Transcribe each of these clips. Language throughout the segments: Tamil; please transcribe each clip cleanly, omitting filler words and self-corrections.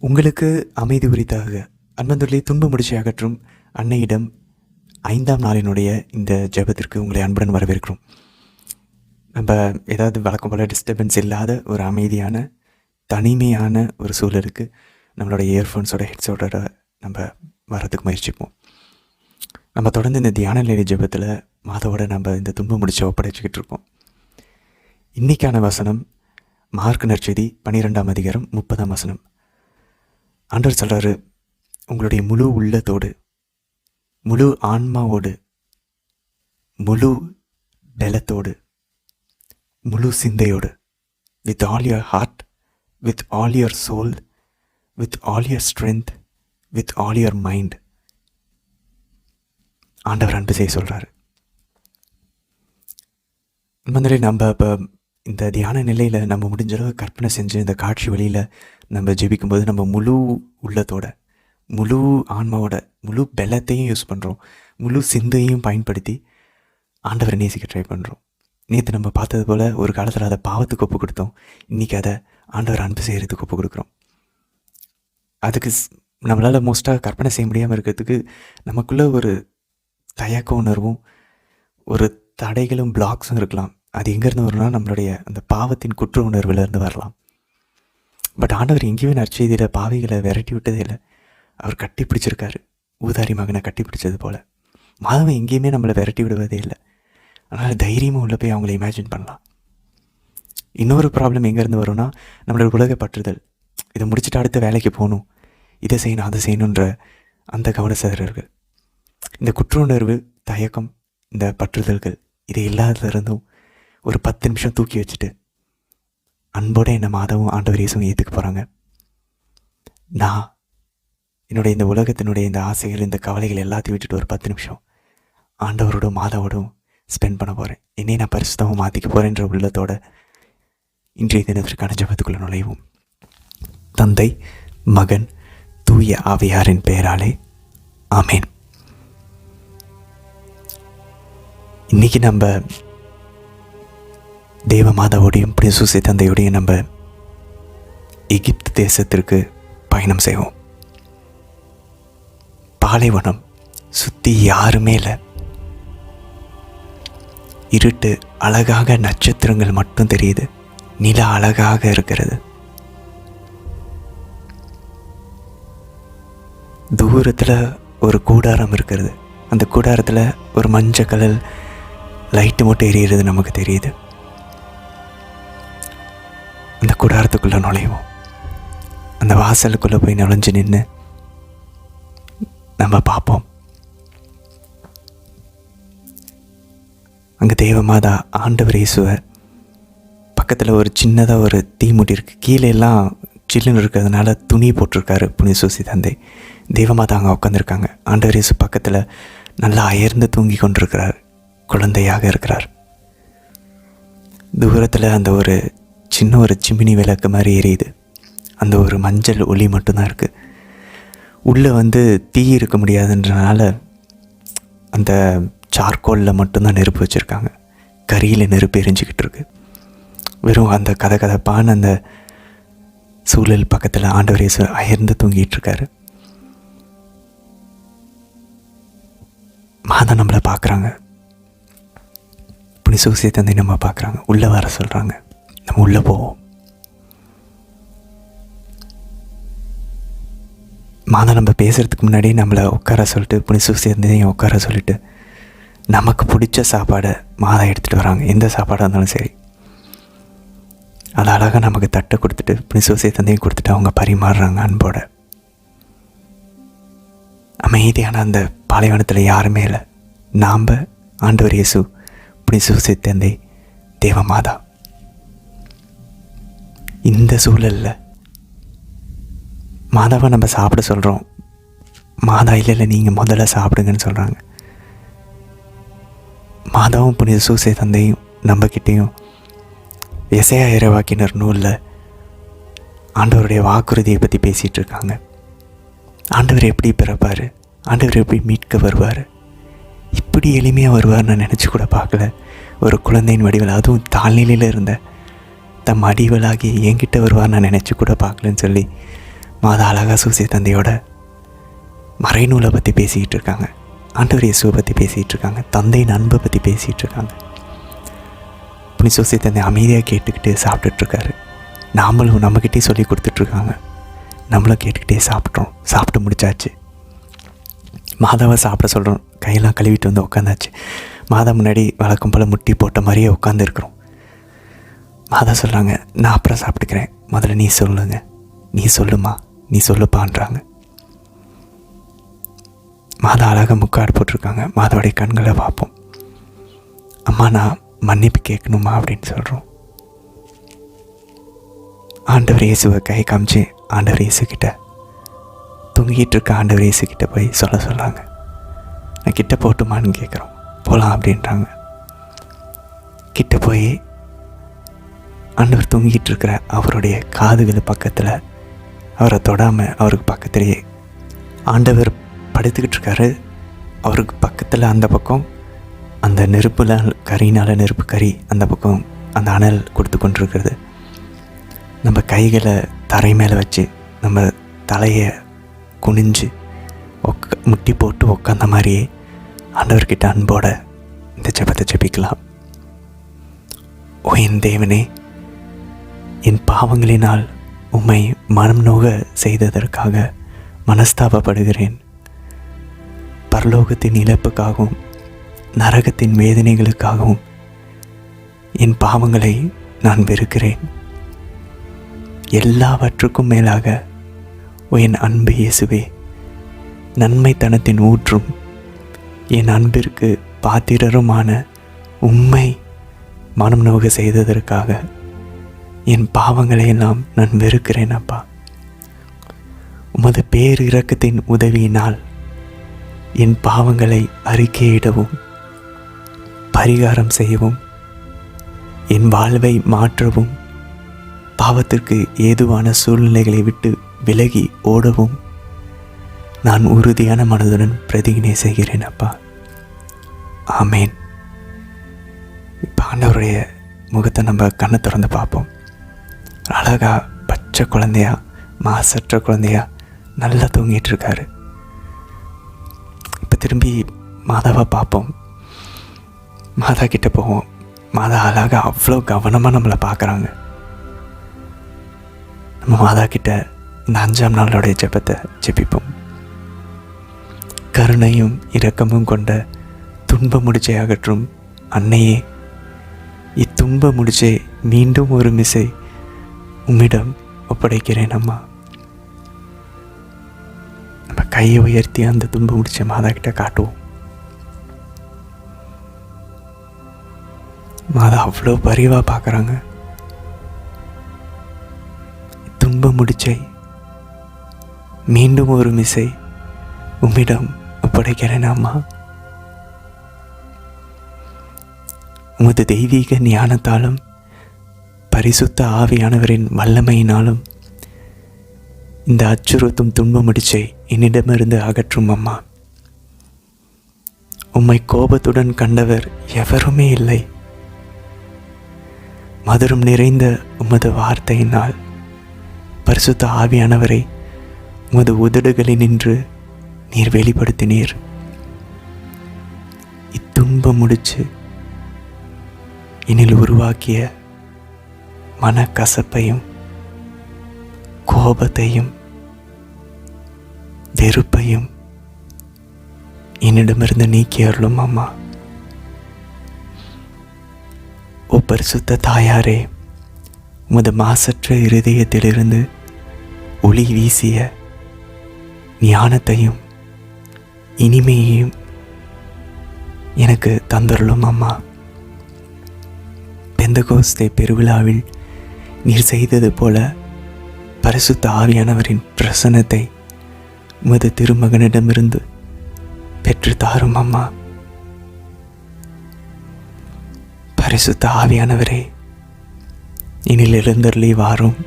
உங்களுக்கு அமைதி உரித்தாக அன்பந்துள்ளி துன்ப முடிச்சை அகற்றும் அன்னையிடம் 5ஆம் நாளினுடைய இந்த ஜெபத்திற்கு உங்களை அன்புடன் வரவேற்கிறோம். நம்ம ஏதாவது வழக்கம் போல் டிஸ்டர்பன்ஸ் இல்லாத ஒரு அமைதியான தனிமையான ஒரு சூழலுக்கு நம்மளோட இயர்ஃபோன்ஸோட ஹெட்ஸோட நம்ம வர்றதுக்கு முயற்சிப்போம். நம்ம தொடர்ந்து இந்த தியான நிலை ஜெபத்தில் மாதவோட நம்ம இந்த துன்ப முடிச்சை ஒப்படைச்சிக்கிட்டு இருக்கோம். இன்றைக்கான வசனம் மார்க் நற்செய்தி 12ஆம் அதிகாரம் 30ஆம் வசனம். ஆண்டவர் சொல்கிறாரு, உங்களுடைய முழு உள்ளத்தோடு, முழு ஆன்மாவோடு, முழு பலத்தோடு, முழு சிந்தையோடு, with all your heart, with all your soul, with all your strength, with all your mind ஆண்டவர் அன்பு செய்ய சொல்கிறாரு. மாதிரி நம்ம இப்போ இந்த தியான நிலையில் நம்ம முடிஞ்ச அளவு கற்பனை செஞ்சு இந்த காட்சி வழியில் நம்ம ஜெபிக்கும்போது நம்ம முழு உள்ளத்தோட, முழு ஆன்மாவோட, முழு பலத்தையும் யூஸ் பண்ணுறோம், முழு சிந்தையும் பயன்படுத்தி ஆண்டவரை நேசிக்க ட்ரை பண்ணுறோம். நேற்று நம்ம பார்த்தது போல் ஒரு காலத்தில் அதை பாவத்துக்கு ஒப்பு கொடுத்தோம், இன்றைக்கி அதை ஆண்டவர் அன்பு செய்கிறதுக்கு ஒப்பு கொடுக்குறோம். அதுக்கு நம்மளால் மோஸ்ட்டாக கற்பனை செய்ய முடியாமல் இருக்கிறதுக்கு நமக்குள்ளே ஒரு தயக்க உணர்வும் ஒரு தடைகளும் பிளாக்ஸும் இருக்கலாம். அது எங்கேருந்து வரும்னா நம்மளுடைய அந்த பாவத்தின் குற்ற உணர்வுலேருந்து வரலாம். பட் ஆண்டவர் எங்கேயுமே நற்செய்தியில் பாவிகளை விரட்டி விட்டதே இல்லை. அவர் கட்டி பிடிச்சிருக்காரு, ஊதாரி மகனை கட்டி பிடிச்சது போல். மாதவன் எங்கேயுமே நம்மளை விரட்டி விடுவதே இல்லை. அதனால் தைரியமாக உள்ள போய் அவங்கள இமேஜின் பண்ணலாம். இன்னொரு ப்ராப்ளம் எங்கேருந்து வரும்னா நம்மளோட உலக பற்றுதல். இதை முடிச்சுட்டு அடுத்த வேலைக்கு போகணும், இதை செய்யணும், அதை செய்யணுன்ற அந்த கவனச்சிதறல்கள், இந்த குற்ற உணர்வு, தயக்கம், இந்த பற்றுதல்கள், இது இல்லாததுலேருந்தும் ஒரு 10 நிமிஷம் தூக்கி வச்சுட்டு அன்போடு என்னை மாதவும் ஆண்டவர் இயேசுவும் ஏற்றுக்க போகிறாங்க. நான் என்னுடைய இந்த உலகத்தினுடைய இந்த ஆசைகள், இந்த கவலைகள் எல்லாத்தையும் விட்டுட்டு ஒரு 10 நிமிஷம் ஆண்டவரோடும் மாதாவோடும் ஸ்பெண்ட் பண்ண போகிறேன். என்னை நான் பரிசுத்தமாக மாற்றிக்க போகிறேன்ற உள்ளத்தோட இன்றைய தினத்திற்கான ஜெபத்துக்குள்ள நுழைவோம். தந்தை, மகன், தூய ஆவியாரின் பெயராலே ஆமேன். இன்றைக்கி நம்ம தேவ மாதாவோடையும் பிரிசூசை தந்தையோடையும் நம்ம எகிப்து தேசத்திற்கு பயணம் செய்வோம். பாலைவனம், சுற்றி யாருமே இல்லை, இருட்டு, அழகாக நட்சத்திரங்கள் மட்டும் தெரியுது, நில அழகாக இருக்கிறது. தூரத்தில் ஒரு கூடாரம் இருக்கிறது, அந்த கூடாரத்தில் ஒரு மஞ்சள் கலர் லைட்டு மட்டும் எரியிறது நமக்கு தெரியுது. அந்த கூடாரத்துக்குள்ளே நுழைவோம். அந்த வாசலுக்குள்ளே போய் நுழைஞ்சு நின்று நம்ம பார்ப்போம். அங்கே தேவமாதா ஆண்டவர் இயேசுவை பக்கத்தில் ஒரு சின்னதாக ஒரு தீமுட்டி இருக்குது, கீழே எல்லாம் சில்லுன்னு இருக்கிறதுனால துணி போட்டிருக்காரு புனித சூசி தந்தை. தேவமாதா அங்கே உட்காந்துருக்காங்க. ஆண்டவர் இயேசு பக்கத்தில் நல்லா அயர்ந்து தூங்கி கொண்டிருக்கிறார், குழந்தையாக இருக்கிறார். தூரத்தில் அந்த ஒரு சின்ன ஒரு சிமினி விளக்கு மாதிரி எரியுது, அந்த ஒரு மஞ்சள் ஒளி மட்டும்தான் இருக்குது. உள்ளே தீ இருக்க முடியாதுன்றனால அந்த சார்கோலில் மட்டும்தான் நெருப்பு வச்சுருக்காங்க. கரியில் நெருப்பு எரிஞ்சிக்கிட்டு இருக்கு. வெறும் அந்த கதகதப்பான அந்த சூழல் பக்கத்தில் ஆண்டவர் இயேசு அயர்ந்து தூங்கிட்டு இருக்காரு. மாதா நம்மளை பார்க்குறாங்க, புனித சூசிய தந்தை நம்ம பார்க்குறாங்க, உள்ளே வர சொல்கிறாங்க. நம்ம உள்ளே போவோம். மாதா நம்ம பேசுகிறதுக்கு முன்னாடி நம்மளை உட்கார சொல்லிட்டு, புனித சூசிய தந்தையும் உட்கார சொல்லிட்டு நமக்கு பிடிச்ச சாப்பாடை மாதா எடுத்துகிட்டு வராங்க. எந்த சாப்பாடாக இருந்தாலும் சரி, அது அழகாக நமக்கு தட்டை கொடுத்துட்டு புனித சூசிய தந்தையும் கொடுத்துட்டு அவங்க பரிமாறுறாங்க அன்போட. அமைதியான அந்த பாலைவனத்தில் யாருமே இல்லை. நாம், ஆண்டவர் இயேசு, புனித சூசிய தந்தை, தேவமாதா. இந்த சூழலில் மாதாவை நம்ம சாப்பிட சொல்கிறோம். மாதா இல்லை நீங்கள் முதல்ல சாப்பிடுங்கன்னு சொல்கிறாங்க. மாதாவும் புனித சூசிய தந்தையும் நம்மக்கிட்டேயும் எசையா இறைவாக்கினர் நூலில் ஆண்டவருடைய வாக்குறுதியை பற்றி பேசிகிட்டு இருக்காங்க. ஆண்டவர் எப்படி பிறப்பார், ஆண்டவர் எப்படி மீட்க வருவார், இப்படி எளிமையாக வருவார் நான் நினச்சி கூட பார்க்கல. ஒரு குழந்தையின் வடிவில், அதுவும் தாழ்நிலையில் இருந்த தம் அடிவலாகி என்கிட்ட வருவார் நான் நினச்சி கூட பார்க்கலன்னு சொல்லி மாதா அழகா சூசிய தந்தையோட மறைநூலை பற்றி பேசிக்கிட்டு இருக்காங்க, ஆண்டவர் இயேசுவை பற்றி பேசிகிட்டு இருக்காங்க, தந்தையின் அன்பை பற்றி பேசிகிட்டு இருக்காங்க. புனி சூசிய தந்தை அமைதியாக கேட்டுக்கிட்டு சாப்பிட்டுட்ருக்காரு. நாமளும் நம்மக்கிட்டே சொல்லி கொடுத்துட்ருக்காங்க, நம்மளும் கேட்டுக்கிட்டே சாப்பிட்றோம். சாப்பிட்டு முடிச்சாச்சு. மாதாவை சாப்பிட சொல்கிறோம். கையெல்லாம் கழுவிட்டு வந்து உட்காந்தாச்சு. மாதா முன்னாடி வழக்கம் போல் முட்டி போட்ட மாதிரியே உட்காந்துருக்குறோம். மாதா சொல்கிறாங்க, நான் அப்புறம் சாப்பிட்டுக்கிறேன், முதல்ல நீ சொல்லுங்க, நீ சொல்லுமா, நீ சொல்லுப்பான்றாங்க. மாதா அழகாக முக்காடு போட்டிருக்காங்க. மாதாவுடைய கண்களை பார்ப்போம். அம்மா நான் மன்னிப்பு கேட்கணுமா அப்படின்னு சொல்கிறோம். ஆண்டவர் இயேசுவை கை காமிச்சு ஆண்டவர் இயேசுக்கிட்ட, தூங்கிட்டு இருக்க ஆண்டவர் இயேசுக்கிட்ட போய் சொல்கிறாங்க. நான் கிட்ட போட்டுமான்னு கேட்குறோம். போகலாம் அப்படின்றாங்க. கிட்ட போய் ஆண்டவர் தூங்கிட்டு இருக்கிற அவருடைய காதுகள் பக்கத்தில் அவரை தொடாமல் அவருக்கு பக்கத்துலேயே ஆண்டவர் படுத்துக்கிட்டு இருக்காரு. அவருக்கு பக்கத்தில் அந்த பக்கம் அந்த நெருப்பில் கறினால் நெருப்பு கறி, அந்த பக்கம் அந்த அனல் கொடுத்து கொண்டிருக்கிறது. நம்ம கைகளை தரை மேலே வச்சு நம்ம தலையை குனிஞ்சு முட்டி போட்டு உட்காந்த மாதிரியே ஆண்டவர்கிட்ட அன்போட இந்த ஜெபத்தை ஜெபிக்கலாம். ஓ என் தேவனே, என் பாவங்களினால் உம்மை மனம் நோக செய்ததற்காக மனஸ்தாபப்படுகிறேன். பரலோகத்தின் இழப்புக்காகவும் நரகத்தின் வேதனைகளுக்காகவும் என் பாவங்களை நான் வெறுக்கிறேன். எல்லாவற்றுக்கும் மேலாக ஓ என் அன்பு இயேசுவே, நன்மைத்தனத்தின் ஊற்றும் என் அன்பிற்கு பாத்திரருமான உம்மை மனம் நோக செய்ததற்காக என் பாவங்களை எல்லாம் நான் வெறுக்கிறேன். அப்பா, உமது பேரிரக்கத்தின் உதவியினால் என் பாவங்களை அறிக்கையிடவும் பரிகாரம் செய்யவும் என் வாழ்வை மாற்றவும் பாவத்திற்கு ஏதுவான சூழ்நிலைகளை விட்டு விலகி ஓடவும் நான் உறுதியான மனதுடன் பிரதிஜை செய்கிறேன். அப்பா, ஆமேன். இப்போ ஆண்டவருடைய முகத்தை நம்ம கண்ணை திறந்து பார்ப்போம். அழகா பச்சை குழந்தையா, மாசற்ற குழந்தையா நல்லா தூங்கிட்டு இருக்காரு. இப்போ திரும்பி மாதாவை பார்ப்போம். மாதா கிட்ட போவோம். மாதா அழகா அவ்வளோ கவனமாக நம்மளை பார்க்குறாங்க. நம்ம மாதா கிட்ட இந்த 5ஆம் நாளுடைய ஜெபத்தை ஜெபிப்போம். கருணையும் இரக்கமும் கொண்ட துன்ப முடிச்சை அகற்றும் அன்னையே, இத்துன்ப முடிச்சை மீண்டும் ஒரு மிசை உம்மிடம் ஒப்படைக்கிறேன். அம்மா, நம்ம கையை உயர்த்தி அந்த துன்ப முடிச்ச மாதா கிட்ட காட்டுவோம். மாதா அவ்வளோ பரிவாக பார்க்குறாங்க. துன்ப முடிச்சை மீண்டும் ஒரு மிசை உம்மிடம் ஒப்படைக்கிறேன். அம்மா, உமது தெய்வீக ஞானத்தாலும் பரிசுத்த ஆவியானவரின் வல்லமையினாலும் இந்த அச்சுறுத்தும் துன்ப முடிச்சை என்னிடமிருந்து அகற்றும். அம்மா, உம்மை கோபத்துடன் கண்டவர் எவருமே இல்லை. மதுரம் நிறைந்த உமது வார்த்தையினால் பரிசுத்த ஆவியானவரை உமது உதடுகளினின்று நீர் வெளிப்படுத்தினீர். இத்துன்ப முடிச்சு என்னில் உருவாக்கிய மனக்கசப்பையும் கோபத்தையும் வெறுப்பையும் என்னிடமிருந்து நீக்கி அருளும். அம்மா, ஓ பரிசுத்த தாயாரே, உமது மாசற்ற இருதயத்திலிருந்து ஒளி வீசிய ஞானத்தையும் இனிமையையும் எனக்கு தந்தருளும். அம்மா, பெந்தகோஸ்தே பெருவிழாவில் நீர் செய்தது போல பரிசுத்த ஆவியானவரின் பிரசன்னத்தை உமது திருமகனிடமிருந்து பெற்று தாரும். அம்மா, பரிசுத்த ஆவியானவரே, இனில் எழுந்தருளி வாரும்.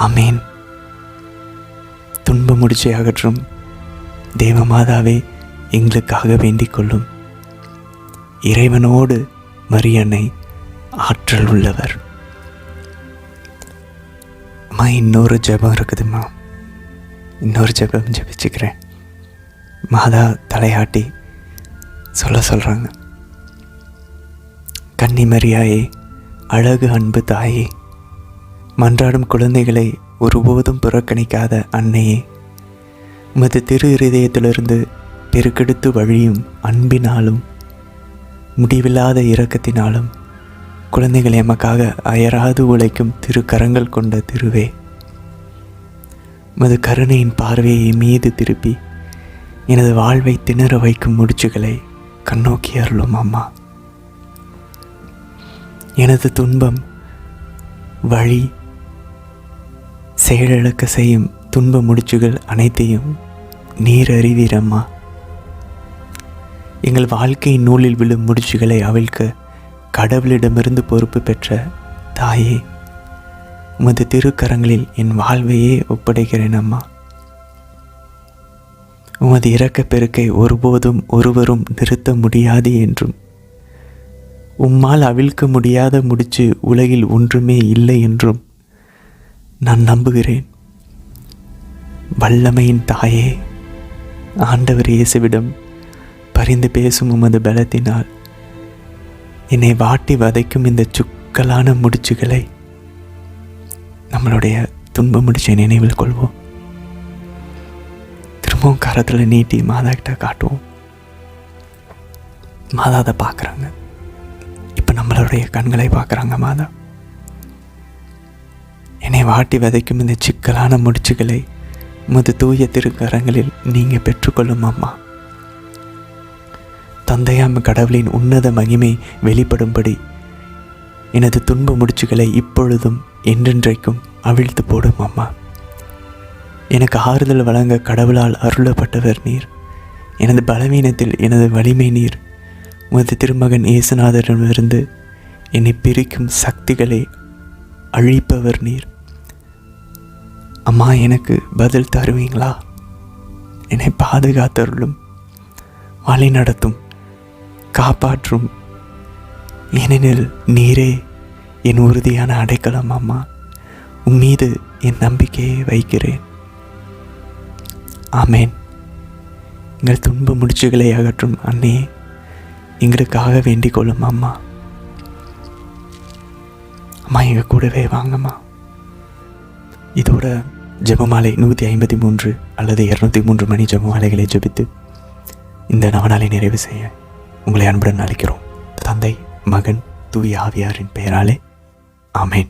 ஆமேன். துன்ப முடிச்சை அகற்றும் தேவமாதாவே, எங்களுக்காக வேண்டிக் கொள்ளும். இறைவனோடு மரியன்னை ஆற்றல் உள்ளவர். அம்மா, இன்னொரு ஜெபம் இருக்குதும்மா, இன்னொரு ஜெபம் ஜெபிச்சுக்கிறேன். மாதா தலையாட்டி சொல்கிறாங்க. கன்னிமரியாயே, அழகு அன்பு தாயே, மன்றாடும் குழந்தைகளை ஒருபோதும் புறக்கணிக்காத அன்னையே, உமது திரு இருதயத்திலிருந்து பெருக்கெடுத்து வழியும் அன்பினாலும் முடிவில்லாத இரக்கத்தினாலும் குழந்தைகள் எமக்காக அயராது உழைக்கும் திருக்கரங்கள் கொண்ட திருவே, உமது கருணையின் பார்வையை மீது திருப்பி எனது வாழ்வை திணற வைக்கும் முடிச்சுகளை கண்ணோக்கி அருளும் அம்மா. எனது துன்பம் வழி செயலிழக்க செய்யும் துன்ப முடிச்சுகள் அனைத்தையும் நீர் அறிவீரம்மா. எங்கள் வாழ்க்கையின் நூலில் விழும் முடிச்சுகளை அவிழ்க்க கடவுளிடமிருந்து பொறுப்பு பெற்ற தாயே, உமது திருக்கரங்களில் என் வாழ்வையே ஒப்படைக்கிறேன் அம்மா. உமது இரக்கப் பெருக்கை ஒருபோதும் ஒருவரும் நிறுத்த முடியாது என்றும், உம்மால் அவிழ்க்க முடியாத முடிச்சு உலகில் ஒன்றுமே இல்லை என்றும் நான் நம்புகிறேன். வல்லமையின் தாயே, ஆண்டவர் இயேசுவிடம் பரிந்து பேசும் உமது பலத்தினால் என்னை வாட்டி வதைக்கும் இந்த சுக்கலான முடிச்சுகளை, நம்மளுடைய துன்ப முடிச்சை நினைவில் கொள்வோம். திரும்பவும் கரத்தில் நீட்டி மாதா கிட்ட காட்டுவோம். மாதா அதை பார்க்குறாங்க. இப்போ நம்மளுடைய கண்களை பார்க்குறாங்க. மாதா, என்னை வாட்டி வதைக்கும் இந்த சிக்கலான முடிச்சுகளை உமது தூய திருக்கரங்களில் நீங்கள் பெற்றுக்கொள்ளும் அம்மா. தந்தையாம் கடவுளின் உன்னத மகிமை வெளிப்படும்படி எனது துன்ப முடிச்சுகளை இப்பொழுதும் என்றென்றைக்கும் அவிழ்த்து போடும் அம்மா. எனக்கு ஆறுதல் வழங்க கடவுளால் அருளப்பட்டவர் நீர். எனது பலவீனத்தில் எனது வலிமை நீர். உமது திருமகன் இயேசுநாதரிடமிருந்து என்னை பிரிக்கும் சக்திகளை அழிப்பவர் நீர். அம்மா, எனக்கு பதில் தருவீங்களா? என்னை பாதுகாத்தருளும், வழி நடத்தும், காப்பாற்றும். ஏனெனில் நீரே என் உறுதியான அடைக்கலம் அம்மா. உம்மீது என் நம்பிக்கையை வைக்கிறேன். ஆமேன். எங்கள் துன்ப முடிச்சுகளை அகற்றும் அன்னையே, எங்களுக்காக வேண்டிக் கொள்ளும் அம்மா. அம்மா, எங்கள் கூடவே வாங்கம்மா. இதோட ஜெபமாலை 153 அல்லது 203 மணி ஜெபமாலைகளை ஜெபித்து இந்த நவநாளை நிறைவு செய்ய உங்களை அன்புடன் அழைக்கிறோம். தந்தை, மகன், தூய ஆவியாரின் பெயராலே ஆமேன்.